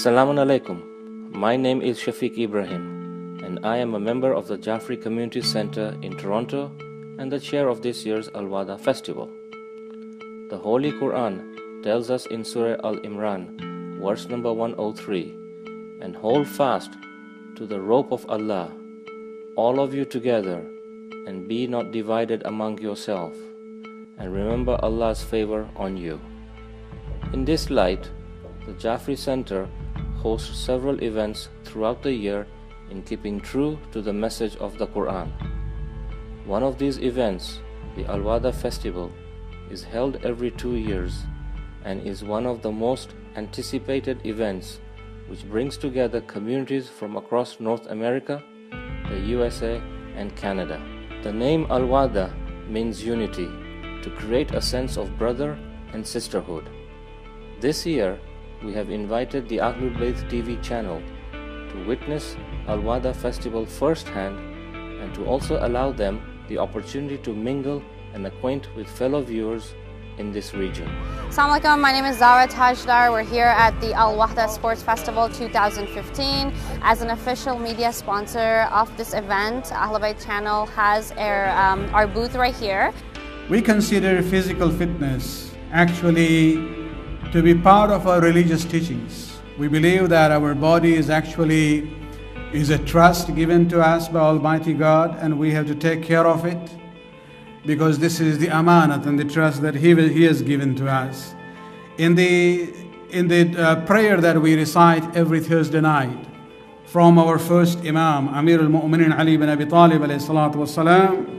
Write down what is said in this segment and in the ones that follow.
Assalamu alaikum. My name is Shafiq Ibrahim and I am a member of the Jaffrey Community Center in Toronto and the chair of this year's Wahda festival. The Holy Quran tells us in Surah Al-Imran, verse number 103, and hold fast to the rope of Allah, all of you together, and be not divided among yourself, and remember Allah's favor on you. In this light, the Jaffrey Center hosts several events throughout the year in keeping true to the message of the Quran. One of these events, the Wahda Festival, is held every 2 years and is one of the most anticipated events which brings together communities from across North America, the USA, and Canada. The name Wahda means unity, to create a sense of brother and sisterhood. This year, we have invited the AhlulBayt TV channel to witness Wahda Festival firsthand and to also allow them the opportunity to mingle and acquaint with fellow viewers in this region. Assalamu alaikum, my name is Zara Tajdar. We're here at the Wahda Sports Festival 2015. As an official media sponsor of this event, AhlulBayt channel has our booth right here. We consider physical fitness actually to be part of our religious teachings. We believe that our body is a trust given to us by Almighty God, and we have to take care of it because this is the amanat and the trust that He has given to us. In the prayer that we recite every Thursday night from our first Imam, Amir al-Mu'minin Ali bin Abi Talib alayhi salatu wassalam,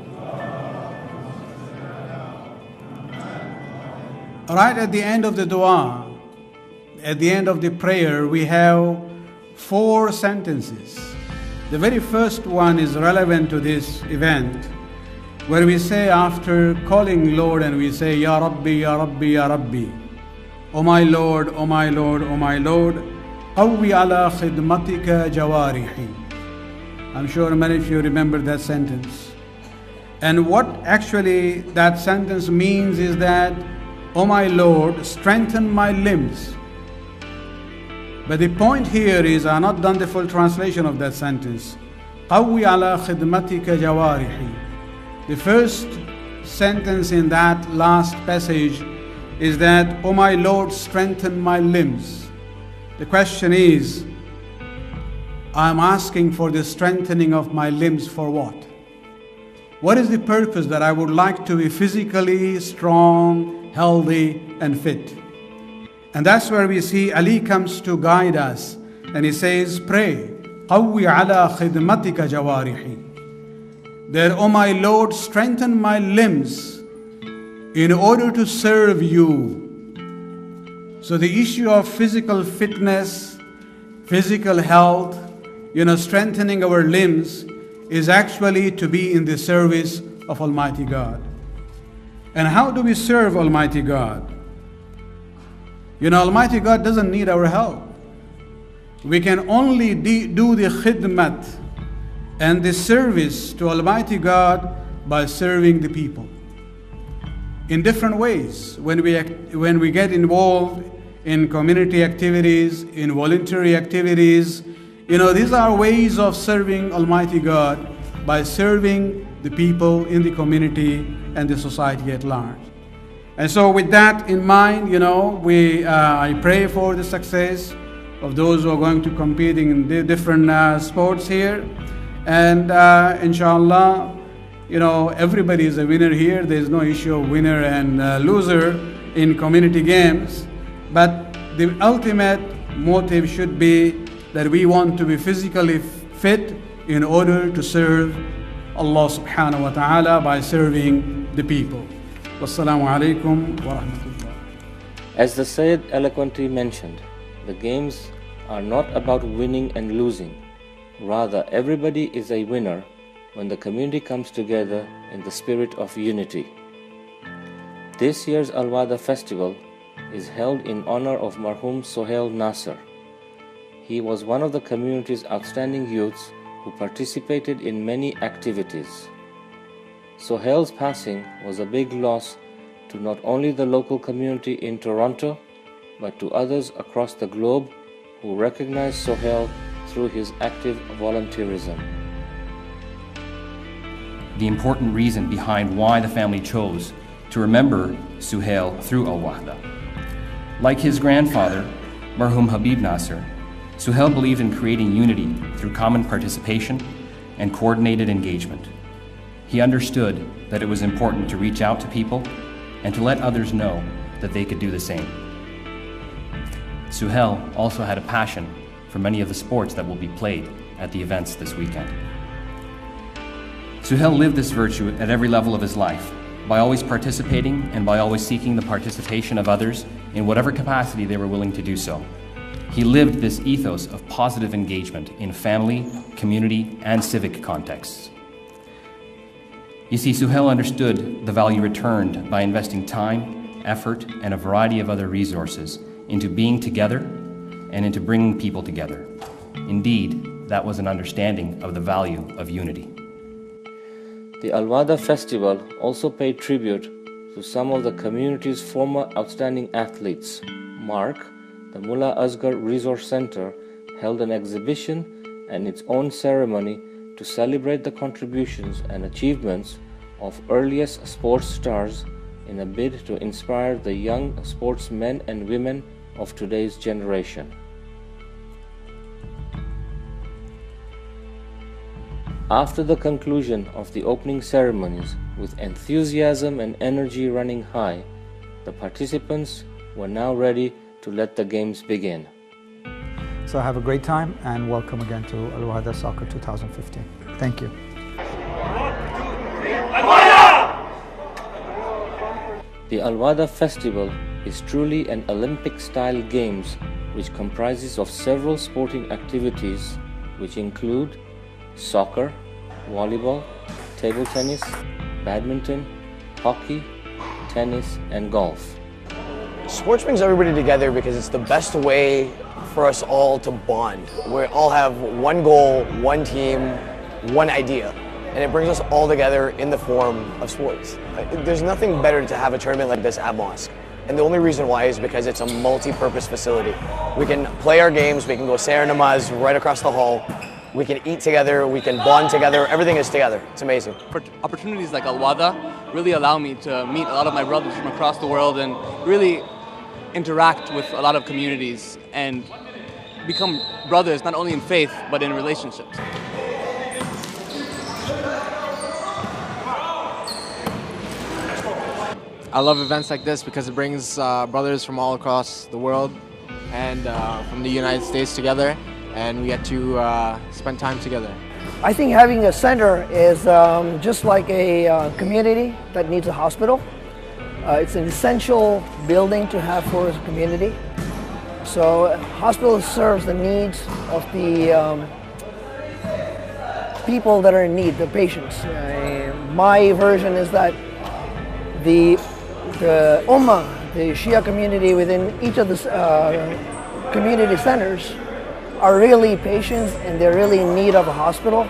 right at the end of the dua, at the end of the prayer, we have 4 sentences. The very first one is relevant to this event, where we say after calling Lord and we say, Ya Rabbi, Ya Rabbi, Ya Rabbi, O my Lord, O my Lord, O my Lord, Qawwi ala khidmatika jawarihi. I'm sure many of you remember that sentence. And what actually that sentence means is that, O my Lord, strengthen my limbs. But the point here is, I have not done the full translation of that sentence. Qawwi ala khidmatika jawarihi. The first sentence in that last passage is that, O my Lord, strengthen my limbs. The question is, I'm asking for the strengthening of my limbs for what? What is the purpose that I would like to be physically strong, healthy, and fit? And that's where we see Ali comes to guide us, and he says, pray, Qawwi ala khidmatika jawarihi. That, O my Lord, strengthen my limbs in order to serve you. So the issue of physical fitness, physical health, strengthening our limbs is actually to be in the service of Almighty God. And how do we serve Almighty God? Almighty God doesn't need our help. We can only do the khidmat and the service to Almighty God by serving the people in different ways. When we get involved in community activities, in voluntary activities, these are ways of serving Almighty God by serving the people in the community and the society at large. And so with that in mind, I pray for the success of those who are going to compete in the different sports here. And inshallah, everybody is a winner here. There is no issue of winner and loser in community games. But the ultimate motive should be that we want to be physically fit in order to serve Allah subhanahu wa ta'ala by serving the people. Wassalamu alaikum wa rahmatullah. As the Sayyid eloquently mentioned, the games are not about winning and losing. Rather, everybody is a winner when the community comes together in the spirit of unity. This year's Wahda Festival is held in honor of Marhum Sohail Nasser. He was one of the community's outstanding youths who participated in many activities. Sohail's passing was a big loss to not only the local community in Toronto, but to others across the globe who recognized Sohail through his active volunteerism. The important reason behind why the family chose to remember Sohail through Wahda. Like his grandfather, Marhum Habib Nasser, Sohail believed in creating unity through common participation and coordinated engagement. He understood that it was important to reach out to people and to let others know that they could do the same. Sohail also had a passion for many of the sports that will be played at the events this weekend. Sohail lived this virtue at every level of his life, by always participating and by always seeking the participation of others in whatever capacity they were willing to do so. He lived this ethos of positive engagement in family, community, and civic contexts. You see, Sohail understood the value returned by investing time, effort, and a variety of other resources into being together and into bringing people together. Indeed, that was an understanding of the value of unity. The Wahda festival also paid tribute to some of the community's former outstanding athletes. Mark, the Mullah Asghar Resource Center, held an exhibition and its own ceremony to celebrate the contributions and achievements of earliest sports stars in a bid to inspire the young sportsmen and women of today's generation. After the conclusion of the opening ceremonies, with enthusiasm and energy running high, the participants were now ready to let the games begin. So have a great time and welcome again to Wahda Soccer 2015. Thank you. The Wahda Festival is truly an Olympic-style games which comprises of several sporting activities which include soccer, volleyball, table tennis, badminton, hockey, tennis, and golf. Sports brings everybody together because it's the best way for us all to bond. We all have one goal, one team, one idea, and it brings us all together in the form of sports. There's nothing better to have a tournament like this at mosque. And the only reason why is because it's a multi-purpose facility. We can play our games, we can go say our namaz right across the hall, we can eat together, we can bond together, everything is together. It's amazing. Opportunities like Wahda really allow me to meet a lot of my brothers from across the world and really interact with a lot of communities and become brothers not only in faith but in relationships. I love events like this because it brings brothers from all across the world and from the United States together, and we get to spend time together. I think having a center is just like a community that needs a hospital. It's an essential building to have for a community. So hospital serves the needs of the people that are in need, the patients. My version is that the Ummah, the Shia community within each of the community centers are really patients and they're really in need of a hospital.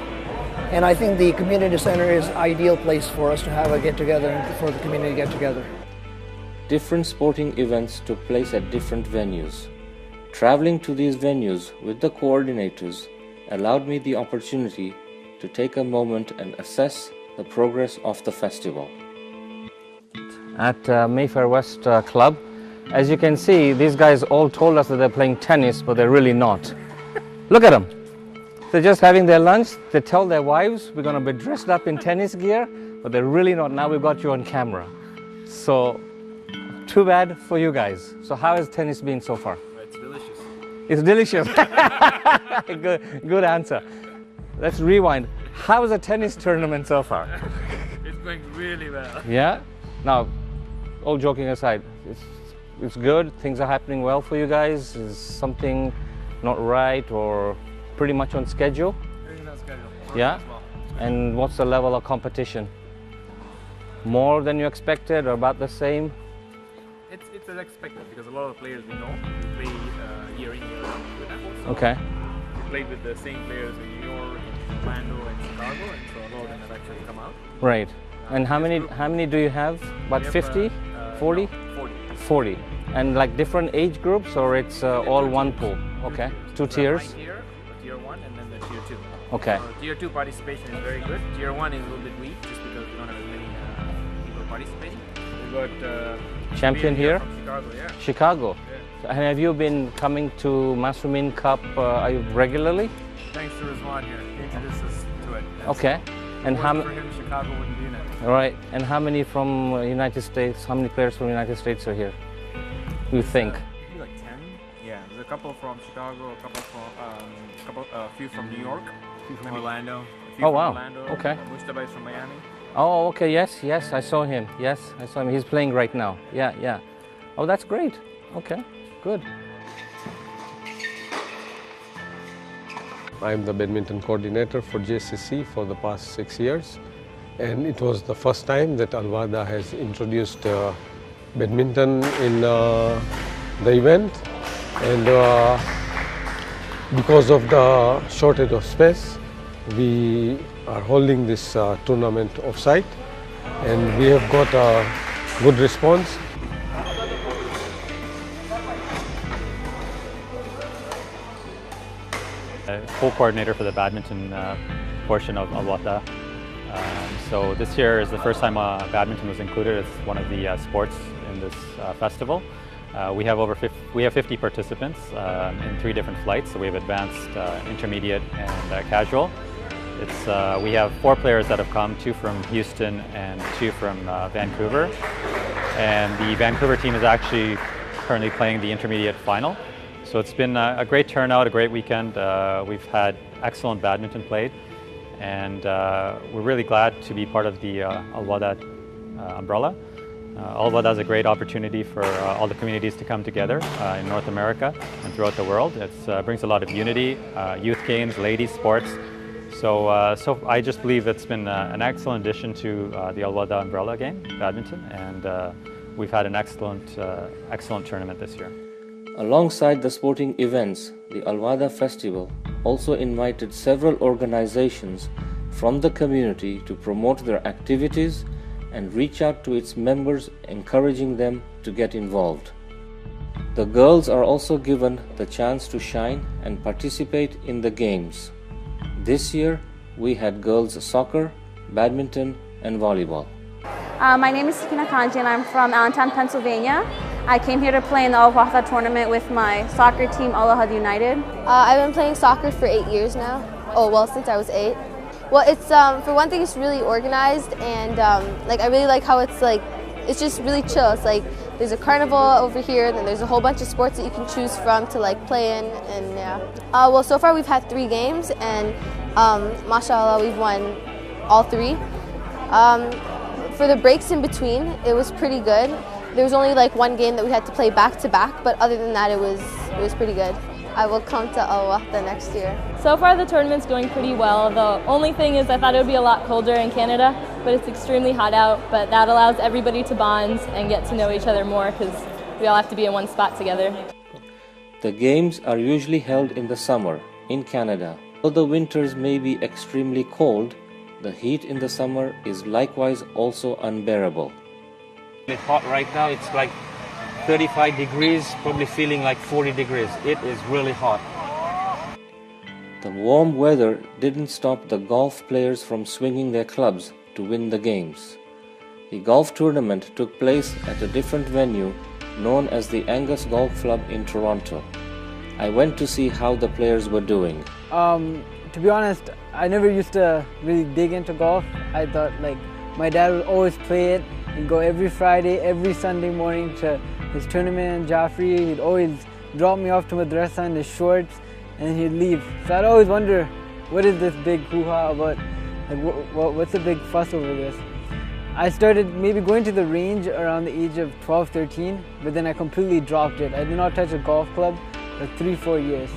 And I think the community center is an ideal place for us to have a get-together and for the community to get together. Different sporting events took place at different venues. Traveling to these venues with the coordinators allowed me the opportunity to take a moment and assess the progress of the festival. At Mayfair West Club, as you can see, these guys all told us that they're playing tennis, but they're really not. Look at them. They're just having their lunch. They tell their wives, we're going to be dressed up in tennis gear, but they're really not. Now we've got you on camera. So, too bad for you guys. So how has tennis been so far? It's delicious. It's delicious. Good answer. Let's rewind. How is the tennis tournament so far? It's going really well. Yeah? Now, all joking aside, it's good. Things are happening well for you guys. Is something not right or pretty much on schedule? Everything's on schedule. Yeah? And what's the level of competition? More than you expected or about the same? It's as expected because a lot of players we know we play year in, year out with them. So okay. We played with the same players in New York, in Orlando, and Chicago, and so a lot of them have actually come out. Right. And how many do you have? About 50? 40? No, 40. 40. And like different age groups, or it's all one pool? Okay, two tiers? Tier 1 and then the tier 2. Okay. Tier 2 participation is very good. Tier 1 is a little bit weak just because we don't have as many people participating. We've got champion here? From Chicago, yeah. Chicago? Yeah. And have you been coming to Masrumin Cup regularly? Thanks to Rizwan here. He introduced us to it. Okay. And how for him, Chicago wouldn't be in it. All right. And how many from United States? How many players from United States are here? You think? Maybe like 10. Yeah, there's a couple from Chicago, a few from New York, a few from Orlando, a few Oh, from wow. Orlando. Okay. Mustafa is from Miami. Oh, okay. Yes, yes. I saw him. Yes, I saw him. He's playing right now. Yeah, yeah. Oh, that's great. Okay, good. I'm the badminton coordinator for JCC for the past 6 years, and it was the first time that Wahda has introduced badminton in the event, and because of the shortage of space, we are holding this tournament off-site, and we have got a good response. Co-coordinator for the badminton portion of Wahda. So this year is the first time badminton was included as one of the sports in this festival. We have 50 participants in 3 different flights. So we have advanced, intermediate, and casual. We have 4 players that have come, 2 from Houston and 2 from Vancouver. And the Vancouver team is actually currently playing the intermediate final. So it's been a great turnout, a great weekend. We've had excellent badminton played, and we're really glad to be part of the Wahda umbrella. Wahda is a great opportunity for all the communities to come together in North America and throughout the world. It brings a lot of unity, youth games, ladies sports. So I just believe it's been an excellent addition to the Wahda umbrella game, badminton, and we've had an excellent tournament this year. Alongside the sporting events, the Wahda Festival also invited several organizations from the community to promote their activities and reach out to its members, encouraging them to get involved. The girls are also given the chance to shine and participate in the games. This year, we had girls soccer, badminton, and volleyball. My name is Sakina Kanji and I'm from Allentown, Pennsylvania. I came here to play in the Wahda tournament with my soccer team, Al-Ahad United. I've been playing soccer for 8 years now. Oh, well, since I was 8. Well, it's for one thing, it's really organized, and I really like how it's just really chill. It's like there's a carnival over here, then there's a whole bunch of sports that you can choose from to play in, and yeah. Well, so far we've had 3 games, and mashallah, we've won all 3. For the breaks in between, it was pretty good. There was only 1 game that we had to play back to back, but other than that, it was pretty good. I will come to Wahda next year. So far the tournament's going pretty well. The only thing is I thought it would be a lot colder in Canada, but it's extremely hot out, but that allows everybody to bond and get to know each other more because we all have to be in one spot together. The games are usually held in the summer in Canada. Though the winters may be extremely cold, the heat in the summer is likewise also unbearable. It's hot right now. It's like 35 degrees, probably feeling like 40 degrees. It is really hot. The warm weather didn't stop the golf players from swinging their clubs to win the games. The golf tournament took place at a different venue known as the Angus Golf Club in Toronto. I went to see how the players were doing. To be honest, I never used to really dig into golf. I thought my dad would always play it. He'd go every Friday, every Sunday morning to his tournament in Jaffrey. He'd always drop me off to madrasa in his shorts and he'd leave. So I'd always wonder, what is this big hoo-ha about? What's the big fuss over this? I started maybe going to the range around the age of 12, 13, but then I completely dropped it. I did not touch a golf club for 3-4 years.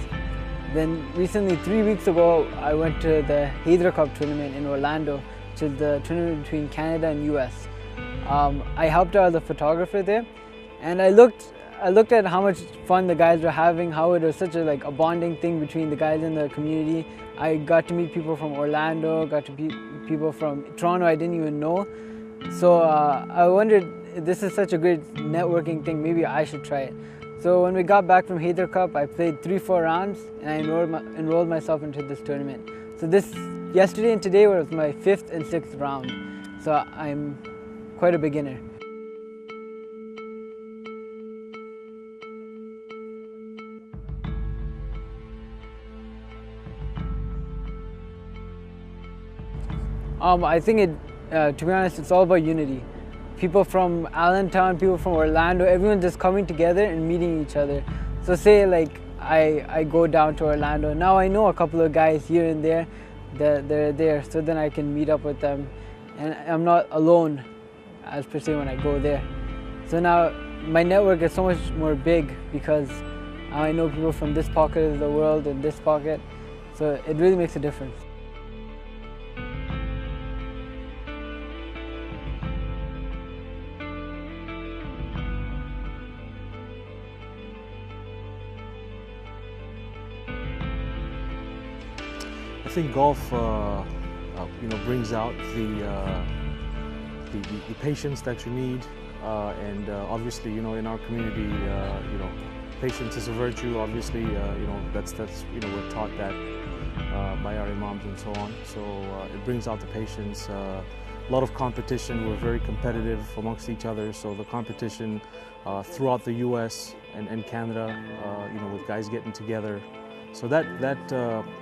Then recently, 3 weeks ago, I went to the Hydra Cup tournament in Orlando, which is the tournament between Canada and US. I helped out the photographer there, and I looked at how much fun the guys were having, how it was such a bonding thing between the guys in the community. I got to meet people from Orlando, got to meet people from Toronto I didn't even know. So I wondered, this is such a great networking thing, maybe I should try it. So when we got back from Haider Cup, I played 3-4 rounds and I enrolled myself into this tournament. So yesterday and today was my 5th and 6th round. So I'm quite a beginner. I think to be honest, it's all about unity. People from Allentown, people from Orlando, everyone's just coming together and meeting each other. So say like I go down to Orlando, now I know a couple of guys here and there that they're there, so then I can meet up with them. And I'm not alone, as per se, when I go there. So now my network is so much more big because I know people from this pocket of the world and this pocket, so it really makes a difference. I think golf, brings out the patience that you need, and obviously, in our community, patience is a virtue. Obviously, that's we're taught that by our imams and so on. So it brings out the patience. A lot of competition. We're very competitive amongst each other. So the competition throughout the U.S. and Canada, with guys getting together. So that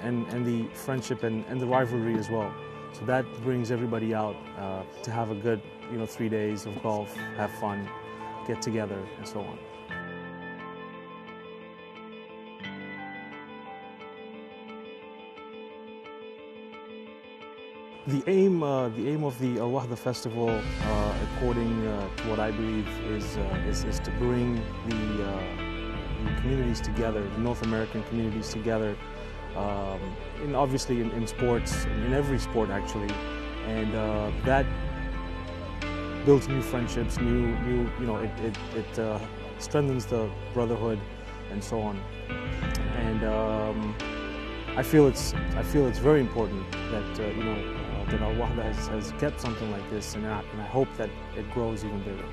and the friendship and the rivalry as well. So that brings everybody out to have a good 3 days of golf, have fun, get together, and so on. The aim of the Wahda Festival, according to what I believe, is to bring the communities together, the North American communities together, obviously in sports, in every sport actually, and that builds new friendships, it strengthens the brotherhood, and so on. And I feel it's very important that that Wahda has kept something like this, and I hope that it grows even bigger.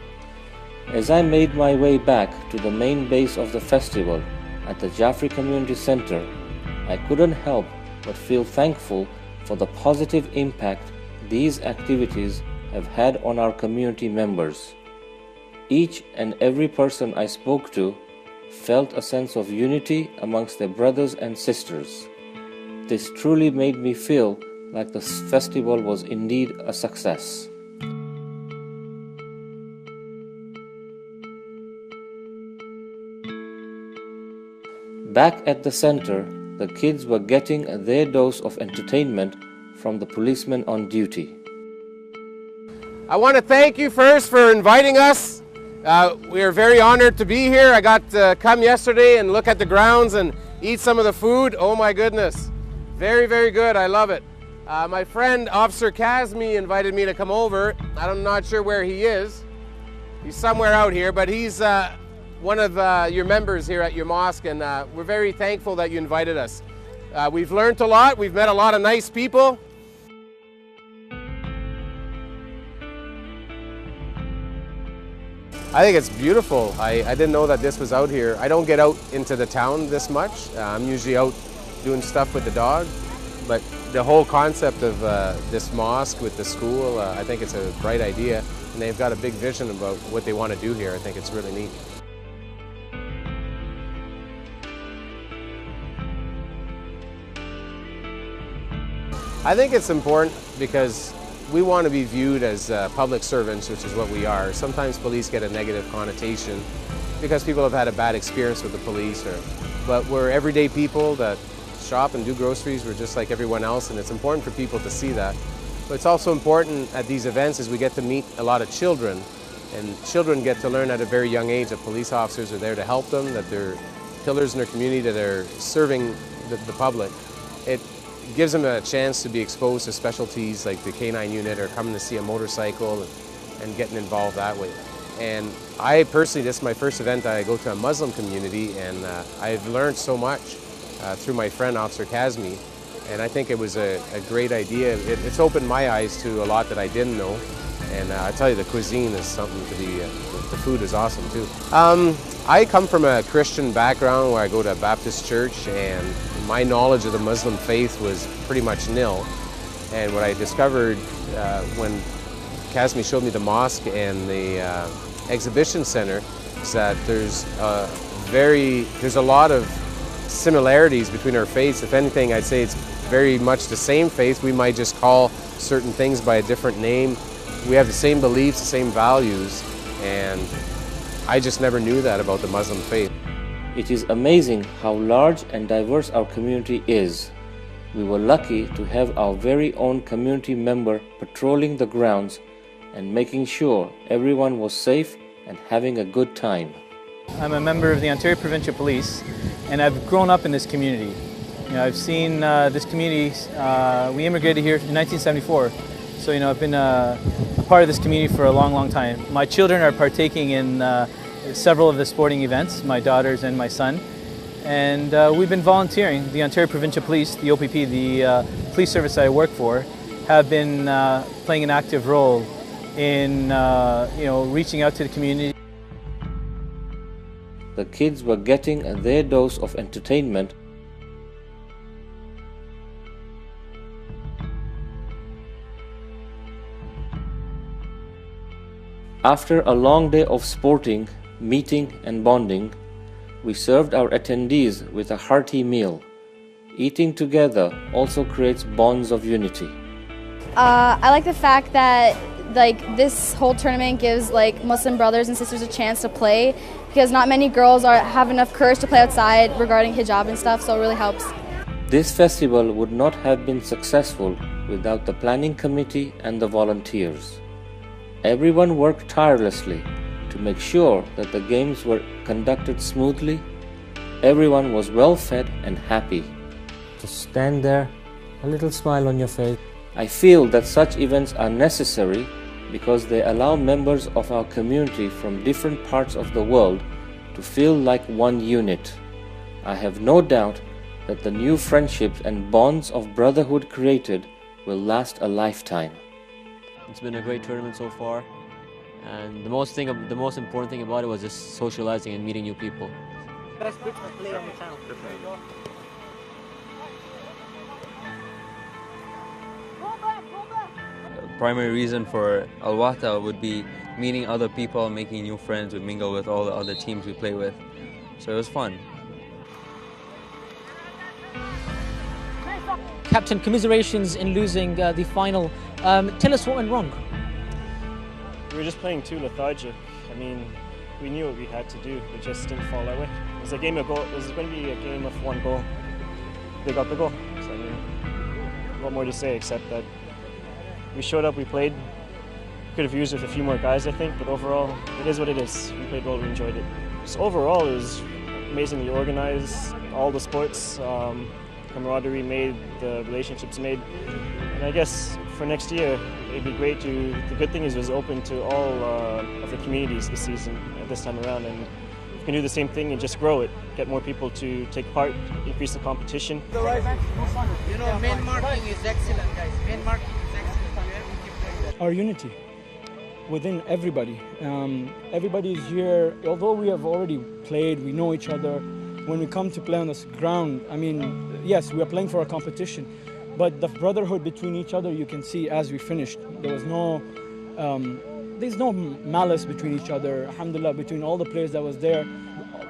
As I made my way back to the main base of the festival at the Jaffrey Community Center, I couldn't help but feel thankful for the positive impact these activities have had on our community members. Each and every person I spoke to felt a sense of unity amongst their brothers and sisters. This truly made me feel like the festival was indeed a success. Back at the center, the kids were getting their dose of entertainment from the policemen on duty. I want to thank you first for inviting us. We are very honored to be here. I got to come yesterday and look at the grounds and eat some of the food. Oh my goodness. Very, very good. I love it. My friend Officer Kazmi invited me to come over. I'm not sure where he is. He's somewhere out here, but he's one of your members here at your mosque, and we're very thankful that you invited us. We've learned a lot. We've met a lot of nice people. I think it's beautiful. I didn't know that this was out here. I don't get out into the town this much. I'm usually out doing stuff with the dog, but the whole concept of this mosque with the school, I think it's a bright idea, and they've got a big vision about what they want to do here. I think it's really neat. I think it's important because we want to be viewed as public servants, which is what we are. Sometimes police get a negative connotation because people have had a bad experience with the police, but we're everyday people that shop and do groceries. We're just like everyone else, and it's important for people to see that. But it's also important at these events is we get to meet a lot of children, and children get to learn at a very young age that police officers are there to help them, that they're pillars in their community, that they're serving the public. It gives them a chance to be exposed to specialties like the K9 unit or coming to see a motorcycle and getting involved that way. And I personally, this is my first event. I go to a Muslim community, and I've learned so much through my friend Officer Kazmi, and I think it was a great idea. It's opened my eyes to a lot that I didn't know, And I tell you, the cuisine is something to be, the food is awesome too. I come from a Christian background where I go to a Baptist church, and my knowledge of the Muslim faith was pretty much nil. And what I discovered when Kazmi showed me the mosque and the exhibition center is that there's a lot of similarities between our faiths. If anything, I'd say it's very much the same faith. We might just call certain things by a different name. We have the same beliefs, the same values, and I just never knew that about the Muslim faith. It is amazing how large and diverse our community is. We were lucky to have our very own community member patrolling the grounds and making sure everyone was safe and having a good time. I'm a member of the Ontario Provincial Police, and I've grown up in this community. You know, I've seen this community. We immigrated here in 1974, so I've been a part of this community for a long, long time. My children are partaking in several of the sporting events, my daughters and my son, and we've been volunteering. The Ontario Provincial Police, the OPP, the police service I work for, have been playing an active role in reaching out to the community. The kids were getting their dose of entertainment. After a long day of sporting, meeting and bonding, we served our attendees with a hearty meal. Eating together also creates bonds of unity. I like the fact that this whole tournament gives Muslim brothers and sisters a chance to play, because not many girls have enough courage to play outside regarding hijab and stuff, so it really helps. This festival would not have been successful without the planning committee and the volunteers. Everyone worked tirelessly to make sure that the games were conducted smoothly. Everyone was well fed and happy. Just stand there, a little smile on your face. I feel that such events are necessary because they allow members of our community from different parts of the world to feel like one unit. I have no doubt that the new friendships and bonds of brotherhood created will last a lifetime. It's been a great tournament so far, and the most important thing about it was just socializing and meeting new people. Best bit to play on the channel. Primary reason for Al-Wahda would be meeting other people, making new friends. We mingle with all the other teams we play with, so it was fun. Captain, commiserations in losing the final. Tell us what went wrong. We were just playing too lethargic. I mean, we knew what we had to do. It just didn't fall our way. It was a game of goal. It was going to be a game of one goal. They got the goal. So I mean, what more to say except that we showed up, we played. Could have used it with a few more guys, I think, but overall, it is what it is. We played well, we enjoyed it. So overall, it was amazingly organized. All the sports, camaraderie made, the relationships made. And I guess for next year, it'd be great to, the good thing is it was open to all of the communities this season, this time around. And we can do the same thing and just grow it, get more people to take part, increase the competition. You know, main marking is excellent, guys. Main marking is excellent. Our unity within everybody. Everybody is here. Although we have already played, we know each other. When we come to play on this ground, I mean, yes, we are playing for a competition, but the brotherhood between each other, you can see as we finished. There was there's no malice between each other. Alhamdulillah, between all the players that was there,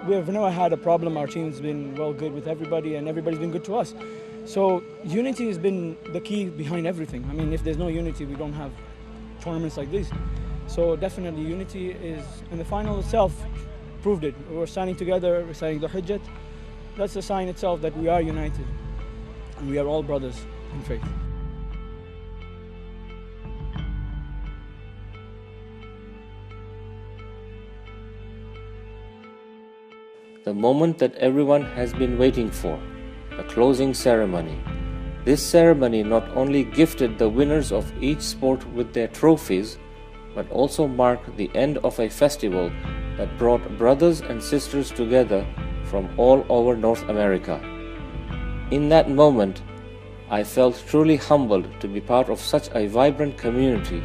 we have never had a problem. Our team's been well good with everybody, and everybody's been good to us. So unity has been the key behind everything. I mean, if there's no unity, we don't have tournaments like this. So definitely unity is, and the final itself proved it. We were standing together, reciting the Hujjat. That's a sign itself that we are united and we are all brothers in faith. The moment that everyone has been waiting for, the closing ceremony. This ceremony not only gifted the winners of each sport with their trophies, but also marked the end of a festival that brought brothers and sisters together from all over North America. In that moment, I felt truly humbled to be part of such a vibrant community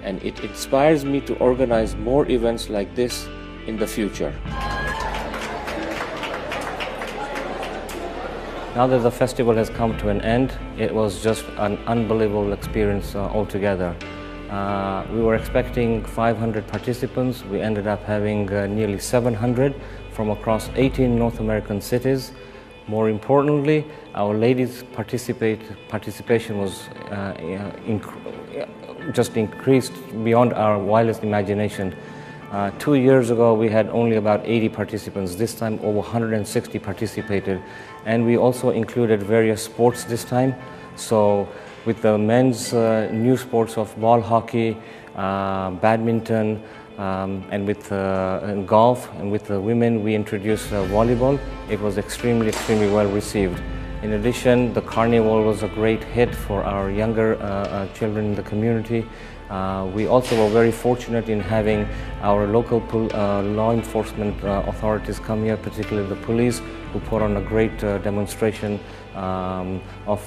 and it inspires me to organize more events like this in the future. Now that the festival has come to an end, it was just an unbelievable experience altogether. We were expecting 500 participants. We ended up having nearly 700 from across 18 North American cities. More importantly, our ladies' participation was just increased beyond our wildest imagination. 2 years ago, we had only about 80 participants. This time, over 160 participated. And we also included various sports this time. So with the men's new sports of ball hockey, badminton, and with golf, and with the women, we introduced volleyball. It was extremely well received. In addition, the carnival was a great hit for our younger children in the community. We also were very fortunate in having our local law enforcement authorities come here, particularly the police, who put on a great demonstration of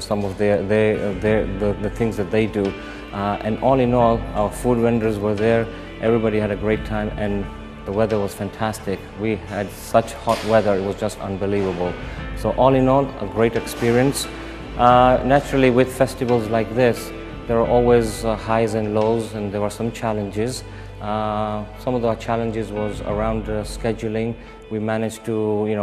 some of the things that they do. And all in all, our food vendors were there. Everybody had a great time, and the weather was fantastic. We had such hot weather; it was just unbelievable. So all in all, a great experience. Naturally, with festivals like this, there are always highs and lows, and there were some challenges. Some of the challenges was around scheduling. We managed to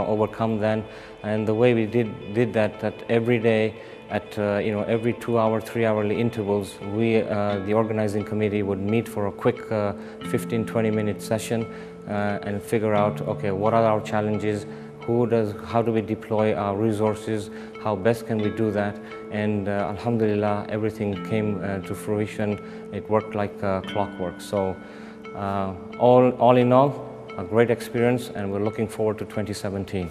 overcome that, and the way we did that every day at every 2-hour, 3-hourly intervals, we the organizing committee would meet for a quick 15-20 minute session and figure out, okay, what are our challenges, how do we deploy our resources, how best can we do that, and alhamdulillah, everything came to fruition. It worked like clockwork. So all in all, a great experience, and we're looking forward to 2017.